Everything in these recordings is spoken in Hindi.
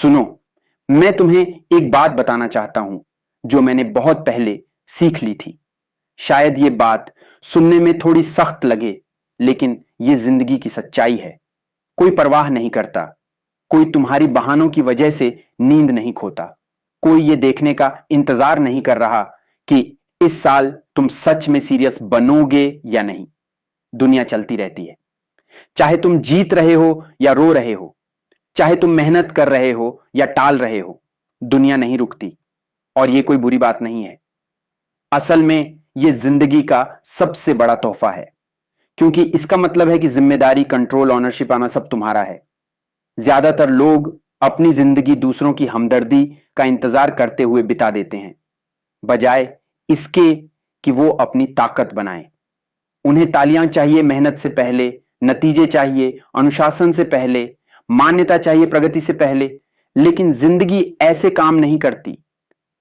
सुनो, मैं तुम्हें एक बात बताना चाहता हूं जो मैंने बहुत पहले सीख ली थी। शायद ये बात सुनने में थोड़ी सख्त लगे, लेकिन ये जिंदगी की सच्चाई है। कोई परवाह नहीं करता, कोई तुम्हारी बहानों की वजह से नींद नहीं खोता, कोई ये देखने का इंतजार नहीं कर रहा कि इस साल तुम सच में सीरियस बनोगे या नहीं। दुनिया चलती रहती है, चाहे तुम जीत रहे हो या रो रहे हो, चाहे तुम मेहनत कर रहे हो या टाल रहे हो, दुनिया नहीं रुकती। और ये कोई बुरी बात नहीं है। असल में ये जिंदगी का सबसे बड़ा तोहफा है, क्योंकि इसका मतलब है कि जिम्मेदारी, कंट्रोल, ऑनरशिप आना सब तुम्हारा है। ज्यादातर लोग अपनी जिंदगी दूसरों की हमदर्दी का इंतजार करते हुए बिता देते हैं, बजाय इसके कि वो अपनी ताकत बनाएं। उन्हें तालियां चाहिए मेहनत से पहले, नतीजे चाहिए अनुशासन से पहले, मान्यता चाहिए प्रगति से पहले। लेकिन जिंदगी ऐसे काम नहीं करती।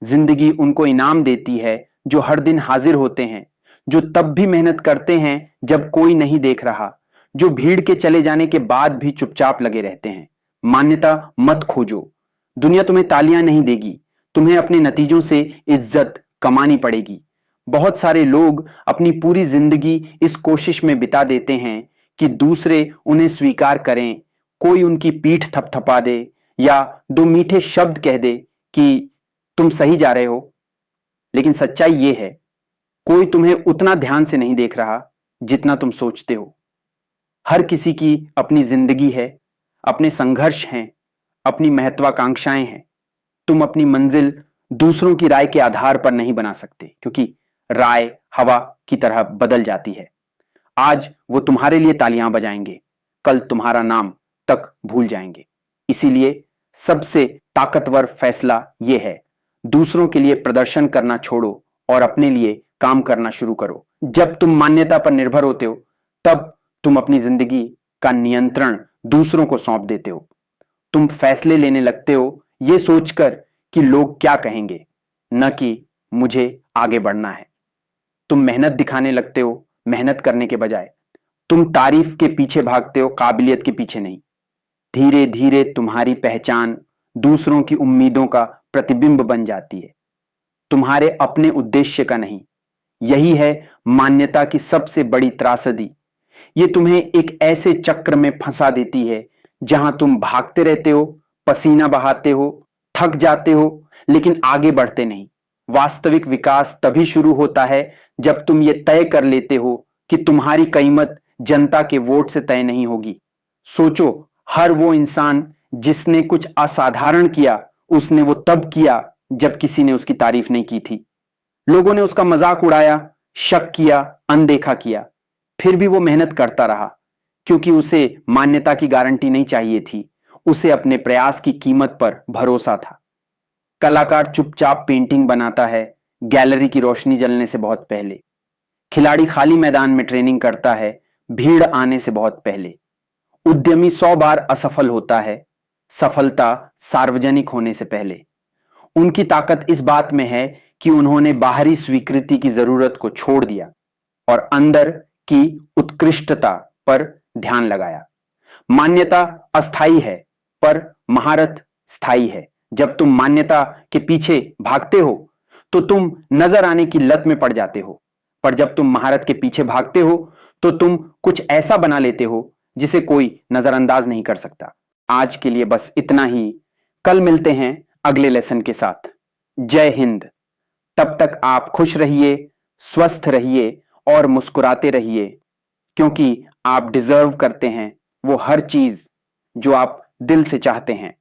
जिंदगी उनको इनाम देती है जो हर दिन हाजिर होते हैं, जो तब भी मेहनत करते हैं जब कोई नहीं देख रहा, जो भीड़ के चले जाने के बाद भी चुपचाप लगे रहते हैं। मान्यता मत खोजो, दुनिया तुम्हें तालियां नहीं देगी, तुम्हें अपने नतीजों से इज्जत कमानी पड़ेगी। बहुत सारे लोग अपनी पूरी जिंदगी इस कोशिश में बिता देते हैं कि दूसरे उन्हें स्वीकार करें, कोई उनकी पीठ थपथपा दे या दो मीठे शब्द कह दे कि तुम सही जा रहे हो। लेकिन सच्चाई यह है, कोई तुम्हें उतना ध्यान से नहीं देख रहा जितना तुम सोचते हो। हर किसी की अपनी जिंदगी है, अपने संघर्ष हैं, अपनी महत्वाकांक्षाएं हैं। तुम अपनी मंजिल दूसरों की राय के आधार पर नहीं बना सकते, क्योंकि राय हवा की तरह बदल जाती है। आज वो तुम्हारे लिए तालियां बजाएंगे, कल तुम्हारा नाम तक भूल जाएंगे। इसीलिए सबसे ताकतवर फैसला यह है, दूसरों के लिए प्रदर्शन करना छोड़ो और अपने लिए काम करना शुरू करो। जब तुम मान्यता पर निर्भर होते हो, तब तुम अपनी जिंदगी का नियंत्रण दूसरों को सौंप देते हो। तुम फैसले लेने लगते हो यह सोचकर कि लोग क्या कहेंगे, न कि मुझे आगे बढ़ना है। तुम मेहनत दिखाने लगते हो मेहनत करने के बजाय। तुम तारीफ के पीछे भागते हो, काबिलियत के पीछे नहीं। धीरे धीरे तुम्हारी पहचान दूसरों की उम्मीदों का प्रतिबिंब बन जाती है, तुम्हारे अपने उद्देश्य का नहीं। यही है मान्यता की सबसे बड़ी त्रासदी। ये तुम्हें एक ऐसे चक्र में फंसा देती है जहां तुम भागते रहते हो, पसीना बहाते हो, थक जाते हो, लेकिन आगे बढ़ते नहीं। वास्तविक विकास तभी शुरू होता है जब तुम ये तय कर लेते हो कि तुम्हारी कीमत जनता के वोट से तय नहीं होगी। सोचो, हर वो इंसान जिसने कुछ असाधारण किया, उसने वो तब किया जब किसी ने उसकी तारीफ नहीं की थी। लोगों ने उसका मजाक उड़ाया, शक किया, अनदेखा किया, फिर भी वो मेहनत करता रहा, क्योंकि उसे मान्यता की गारंटी नहीं चाहिए थी, उसे अपने प्रयास की कीमत पर भरोसा था। कलाकार चुपचाप पेंटिंग बनाता है गैलरी की रोशनी जलने से बहुत पहले। खिलाड़ी खाली मैदान में ट्रेनिंग करता है भीड़ आने से बहुत पहले। उद्यमी 100 बार असफल होता है सफलता सार्वजनिक होने से पहले। उनकी ताकत इस बात में है कि उन्होंने बाहरी स्वीकृति की जरूरत को छोड़ दिया और अंदर की उत्कृष्टता पर ध्यान लगाया। मान्यता अस्थाई है, पर महारत स्थायी है। जब तुम मान्यता के पीछे भागते हो तो तुम नजर आने की लत में पड़ जाते हो, पर जब तुम महारत के पीछे भागते हो तो तुम कुछ ऐसा बना लेते हो जिसे कोई नजरअंदाज नहीं कर सकता। आज के लिए बस इतना ही। कल मिलते हैं अगले लेसन के साथ। जय हिंद। तब तक आप खुश रहिए, स्वस्थ रहिए और मुस्कुराते रहिए, क्योंकि आप डिजर्व करते हैं वो हर चीज जो आप दिल से चाहते हैं।